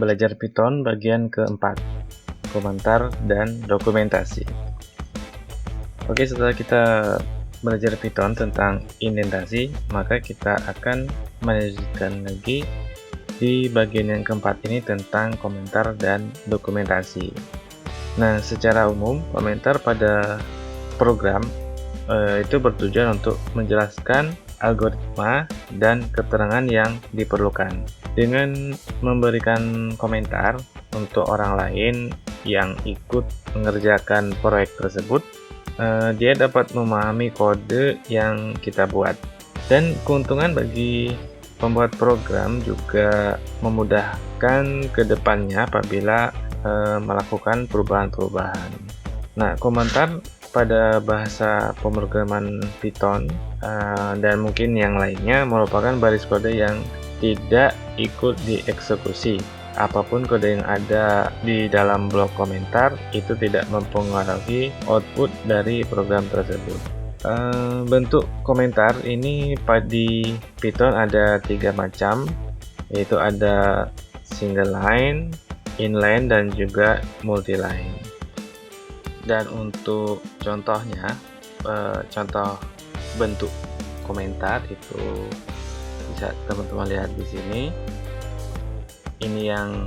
belajar Python bagian keempat, komentar dan dokumentasi. Oke, setelah kita belajar Python tentang indentasi, maka kita akan melanjutkan lagi di bagian yang keempat ini tentang komentar dan dokumentasi. Nah, secara umum, komentar pada program itu bertujuan untuk menjelaskan algoritma dan keterangan yang diperlukan. Dengan memberikan komentar untuk orang lain yang ikut mengerjakan proyek tersebut, dia dapat memahami kode yang kita buat. Dan keuntungan bagi pembuat program juga memudahkan ke depannya apabila melakukan perubahan-perubahan. Nah, komentar pada bahasa pemrograman Python dan mungkin yang lainnya merupakan baris kode yang tidak ikut dieksekusi. Apapun kode yang ada di dalam blok komentar itu tidak mempengaruhi output dari program tersebut. Bentuk komentar ini di Python ada 3 macam, yaitu ada single line, inline, dan juga multiline. Dan untuk contohnya, contoh bentuk komentar itu bisa teman-teman lihat di sini. Ini yang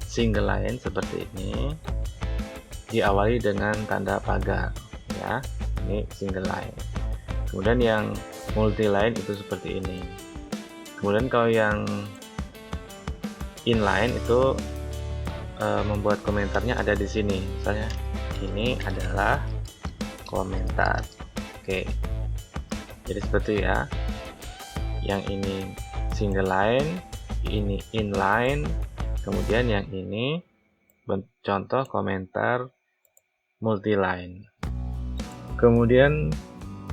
single line seperti ini, diawali dengan tanda pagar, ya. Ini single line. Kemudian yang multi line itu seperti ini. Kemudian kalau yang inline itu membuat komentarnya ada di sini. Misalnya ini adalah komentar. Oke. Jadi seperti ya. Yang ini single line, ini inline, kemudian yang ini contoh komentar multiline. Kemudian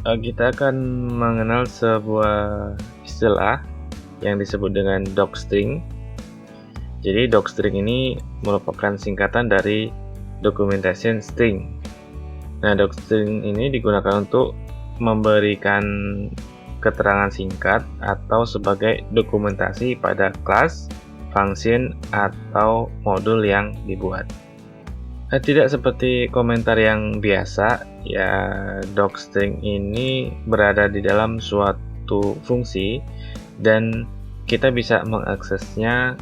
kita akan mengenal sebuah istilah yang disebut dengan docstring. Jadi docstring ini merupakan singkatan dari documentation string. Nah, docstring ini digunakan untuk memberikan keterangan singkat atau sebagai dokumentasi pada kelas, function, atau modul yang dibuat. Tidak seperti komentar yang biasa, ya, docstring ini berada di dalam suatu fungsi dan kita bisa mengaksesnya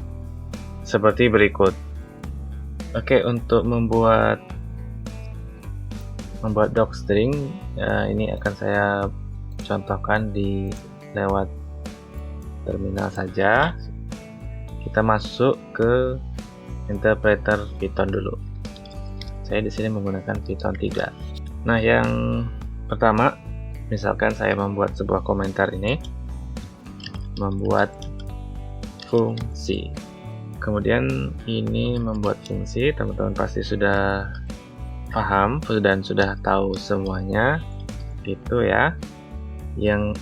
seperti berikut. Oke, untuk membuat docstring, ini akan saya contohkan di lewat terminal saja. Kita masuk ke interpreter Python dulu. Saya di sini menggunakan Python 3. Nah, yang pertama, misalkan saya membuat sebuah komentar ini, membuat fungsi. Kemudian ini membuat fungsi, teman-teman pasti sudah paham dan sudah tahu semuanya, gitu ya. Yang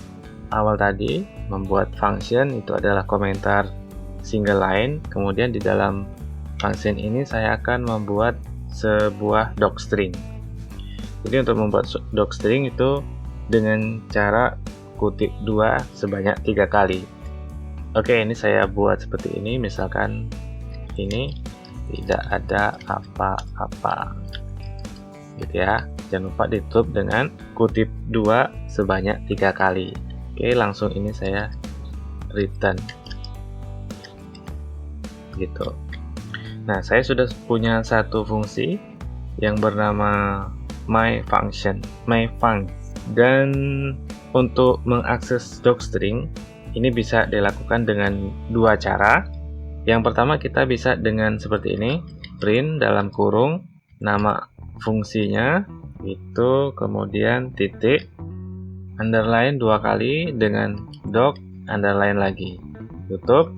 awal tadi membuat function itu adalah komentar single line, kemudian di dalam function ini saya akan membuat sebuah docstring. Jadi untuk membuat docstring itu dengan cara kutip 2 sebanyak 3 kali. Oke, ini saya buat seperti ini, misalkan ini tidak ada apa-apa, gitu ya. Jangan lupa ditutup dengan kutip 2 sebanyak 3 kali. Oke, langsung ini saya return, gitu. Nah, saya sudah punya satu fungsi yang bernama myFunction, dan untuk mengakses docstring ini bisa dilakukan dengan 2 cara. Yang pertama, kita bisa dengan seperti ini, print dalam kurung nama fungsinya itu, kemudian titik, underline 2 kali dengan doc, underline lagi, tutup,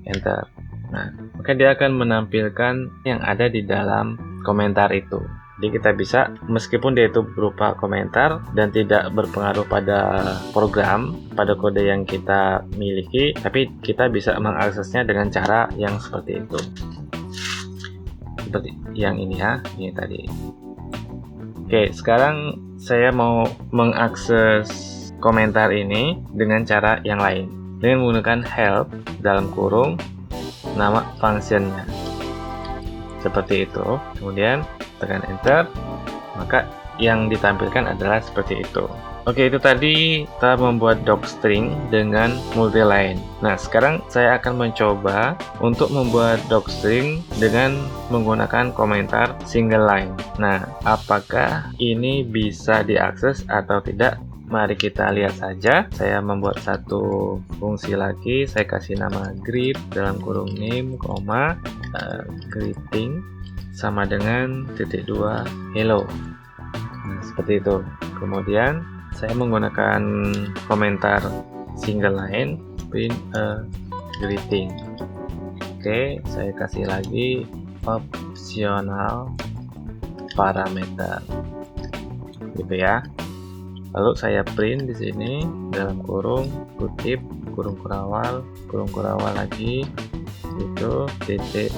enter. Nah, maka dia akan menampilkan yang ada di dalam komentar itu. Jadi kita bisa, meskipun dia itu berupa komentar dan tidak berpengaruh pada program, pada kode yang kita miliki, tapi kita bisa mengaksesnya dengan cara yang seperti itu. Seperti yang ini ya, ini tadi. Oke, sekarang saya mau mengakses komentar ini dengan cara yang lain, dengan menggunakan help dalam kurung nama functionnya. Seperti itu. Kemudian tekan enter, maka yang ditampilkan adalah seperti itu. Oke, itu tadi kita membuat docstring dengan multiline. Nah, sekarang saya akan mencoba untuk membuat docstring dengan menggunakan komentar single line. Nah, apakah ini bisa diakses atau tidak? Mari kita lihat saja. Saya membuat satu fungsi lagi. Saya kasih nama greet dalam kurung name, greeting sama dengan .2 hello. Nah, seperti itu. Kemudian saya menggunakan komentar single line print a greeting. Oke, saya kasih lagi optional parameter, gitu ya. Lalu saya print di sini dalam kurung kutip kurung kurawal lagi itu titik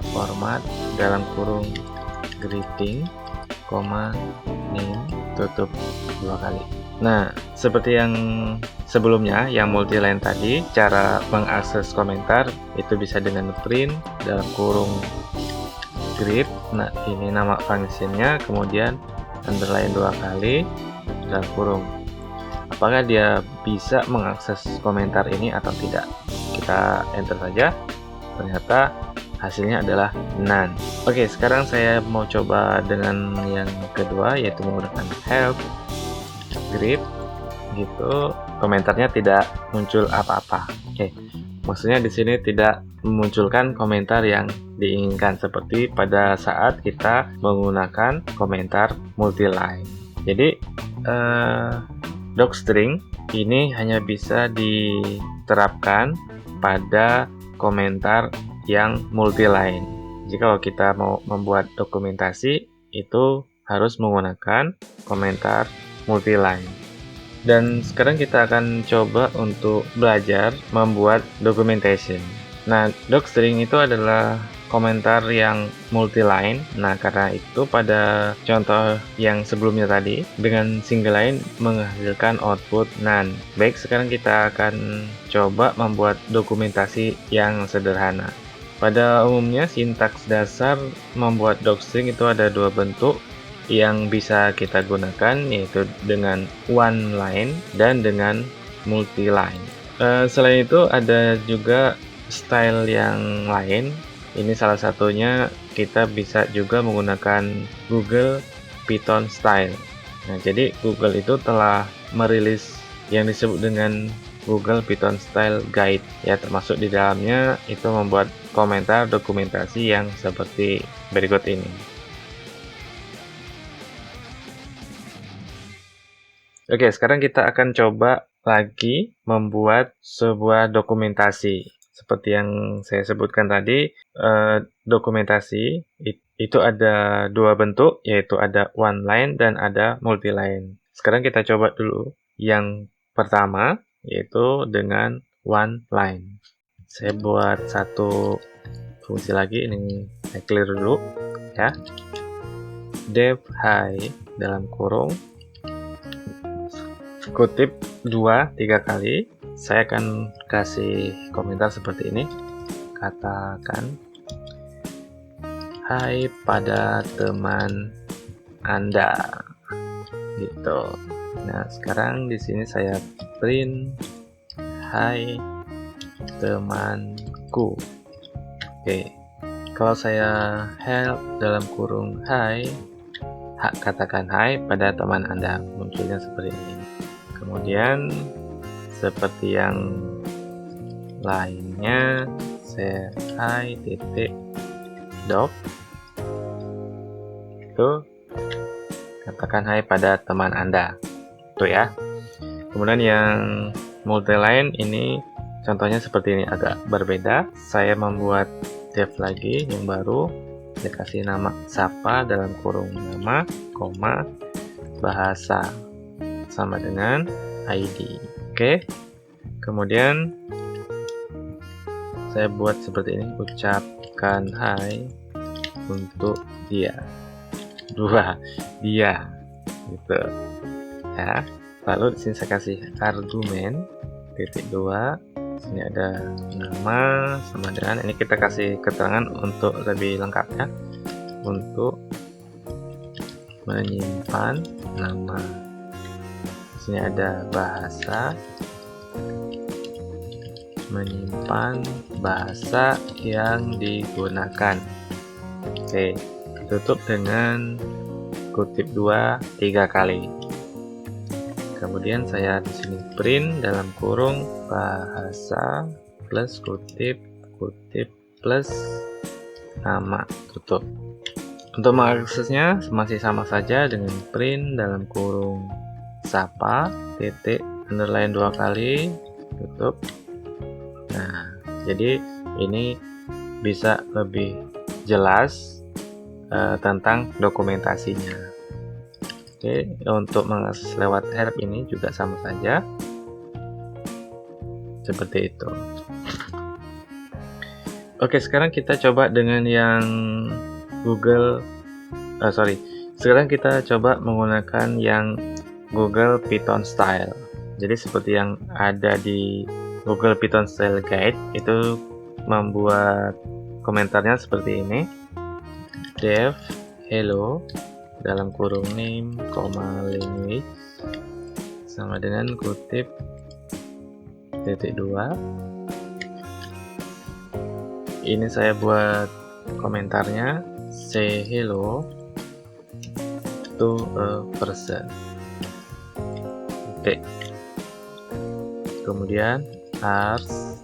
format dalam kurung greeting, name, tutup 2 kali. Nah, seperti yang sebelumnya, yang multiline tadi, cara mengakses komentar itu bisa dengan print dalam kurung greet. Nah, ini nama functionnya, kemudian underline 2 kali dalam kurung. Apakah dia bisa mengakses komentar ini atau tidak? Kita enter saja. Ternyata hasilnya adalah none. Oke, sekarang saya mau coba dengan yang kedua, yaitu menggunakan help greet, gitu. Komentarnya tidak muncul apa-apa. Oke, maksudnya di sini tidak memunculkan komentar yang diinginkan seperti pada saat kita menggunakan komentar multiline. Jadi docstring ini hanya bisa diterapkan pada komentar yang multiline. Jika kita mau membuat dokumentasi, itu harus menggunakan komentar multiline. Dan sekarang kita akan coba untuk belajar membuat documentation. Nah, docstring itu adalah komentar yang multiline. Nah, karena itu pada contoh yang sebelumnya tadi, dengan single line menghasilkan output none. Baik, sekarang kita akan coba membuat dokumentasi yang sederhana. Pada umumnya, sintaks dasar membuat docstring itu ada 2 bentuk yang bisa kita gunakan, yaitu dengan one line dan dengan multi-line. Selain itu ada juga style yang lain. Ini salah satunya kita bisa juga menggunakan Google Python Style. Nah, jadi Google itu telah merilis yang disebut dengan Google Python Style Guide, ya, termasuk di dalamnya itu membuat komentar dokumentasi yang seperti berikut ini. Oke, sekarang kita akan coba lagi membuat sebuah dokumentasi. Seperti yang saya sebutkan tadi, dokumentasi itu ada 2 bentuk, yaitu ada one line dan ada multi line. Sekarang kita coba dulu yang pertama, yaitu dengan one line. Saya buat satu fungsi lagi, ini saya clear dulu ya. Def hi dalam kurung kutip 2-3 kali. Saya akan kasih komentar seperti ini. Katakan hai pada teman Anda, gitu. Nah, sekarang di sini saya print hai temanku. Oke. Kalau saya help dalam kurung hai, katakan hai pada teman Anda, munculnya seperti ini. Kemudian seperti yang lainnya, saya hai titik doc, itu katakan hai pada teman Anda, itu ya. Kemudian yang multiline ini contohnya seperti ini, agak berbeda. Saya membuat div lagi yang baru, saya kasih nama sapa dalam kurung nama, koma, bahasa sama dengan ID. Oke. Kemudian saya buat seperti ini, ucapkan hai untuk dia. 2 dia, gitu ya. Lalu di sini saya kasih argumen .2 Sini ada nama sama dengan, ini kita kasih keterangan untuk lebih lengkap ya. Untuk menyimpan nama. Sini ada bahasa, menyimpan bahasa yang digunakan. Oke, tutup dengan kutip 2-3 kali. Kemudian saya di sini print dalam kurung bahasa plus kutip plus nama, tutup. Untuk mengaksesnya masih sama saja dengan print dalam kurung sapa titik underline 2 kali, tutup. Nah, jadi ini bisa lebih jelas tentang dokumentasinya. Oke, untuk mengakses lewat help ini juga sama saja, seperti itu. Oke, sekarang kita coba dengan yang sekarang kita coba menggunakan yang Google Python Style. Jadi seperti yang ada di Google Python Style Guide, itu membuat komentarnya seperti ini. Dev hello dalam kurung name, language sama dengan kutip titik 2. Ini saya buat komentarnya, say hello to a person. Titik. Kemudian ars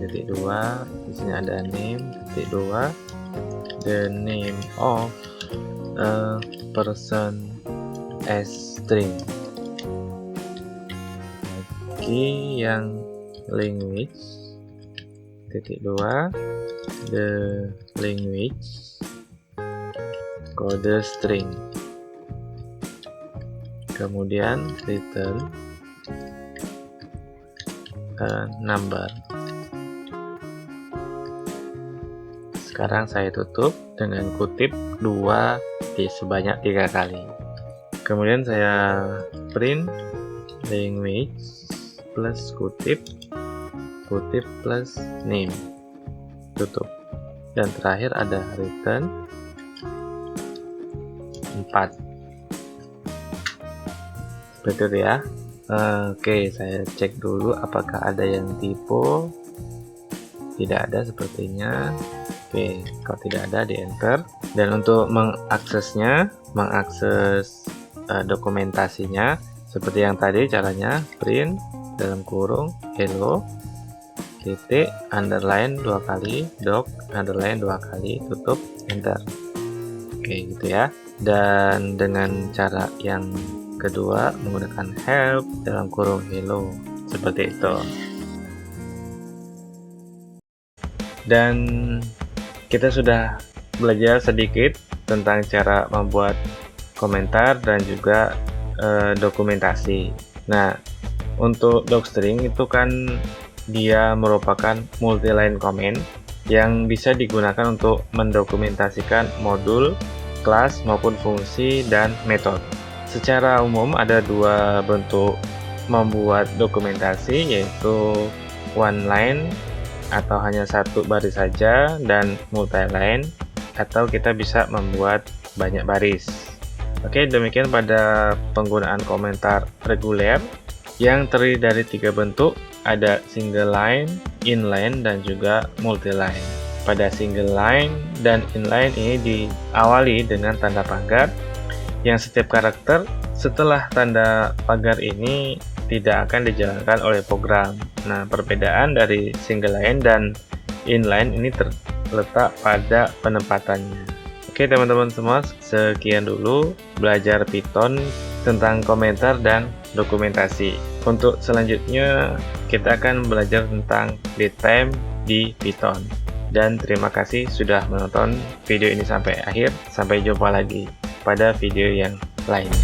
titik 2, di sini ada name titik 2, the name of a person as string. Lagi yang language titik 2, the language kode string. Kemudian return a number. Sekarang saya tutup dengan kutip 2 sebanyak 3 kali. Kemudian saya print language plus kutip plus name, tutup. Dan terakhir ada return 4. Betul ya. Oke, saya cek dulu apakah ada yang typo. Tidak ada sepertinya. Oke, kalau tidak ada di enter. Dan untuk mengakses dokumentasinya seperti yang tadi caranya, print dalam kurung hello titik underline 2 kali, doc underline 2 kali, tutup, enter. Oke, gitu ya. Dan dengan cara yang kedua menggunakan help dalam kurung hello, seperti itu. Dan kita sudah belajar sedikit tentang cara membuat komentar dan juga dokumentasi. Nah, untuk docstring itu kan dia merupakan multi-line comment yang bisa digunakan untuk mendokumentasikan modul, kelas maupun fungsi dan metode. Secara umum ada 2 bentuk membuat dokumentasi, yaitu one line atau hanya 1 baris saja, dan multi-line atau kita bisa membuat banyak baris. Oke, demikian pada penggunaan komentar reguler yang terdiri dari 3 bentuk, ada single line, inline, dan juga multi-line. Pada single line dan inline ini diawali dengan tanda pagar yang setiap karakter setelah tanda pagar ini tidak akan dijalankan oleh program. Nah, perbedaan dari single line dan inline ini terletak pada penempatannya. Oke teman-teman semua, sekian dulu belajar Python tentang komentar dan dokumentasi. Untuk selanjutnya kita akan belajar tentang datetime di Python. Dan terima kasih sudah menonton video ini sampai akhir. Sampai jumpa lagi pada video yang lainnya.